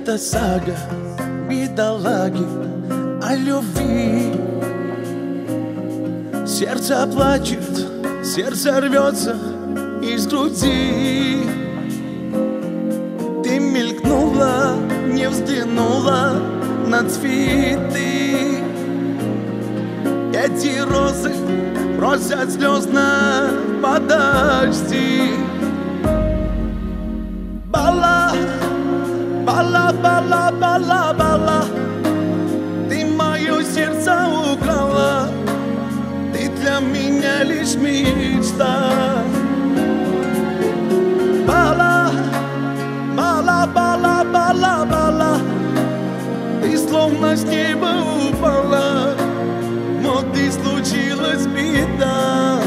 Это сага бедолаги о любви. Сердце плачет, сердце рвется из груди. Ты мелькнула, не взглянула на цветы. Эти розы просят слезно, подожди. Бала, бала, бала, бала, бала, ты мое сердце украла. Ты для меня лишь мечта. Бала, бала, бала, бала, бала, ты словно с неба упала. Вот и случилась беда.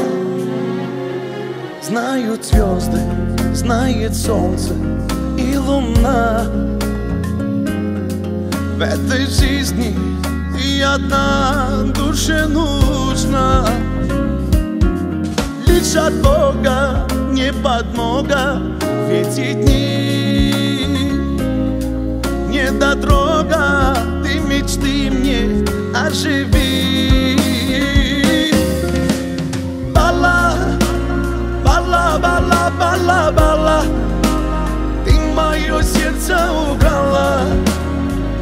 Знают звезды, знает солнце и луна. В этой жизни ты одна душе нужна. Лишь от Бога не подмога в эти дни. Недотрога, ты мечты мне оживи. Бала, бала, бала, бала, бала, ты мое сердце украла.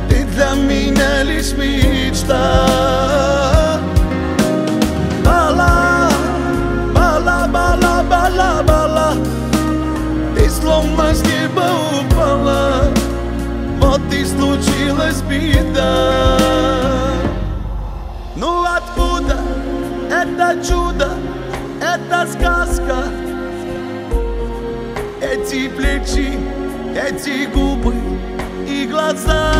Ты для меня лишь мечта. Бала, бала, бала, бала, бала, ты словно с неба упала. Вот и случилась беда. Ну откуда это чудо, эта сказка? Эти плечи, эти губы и глаза.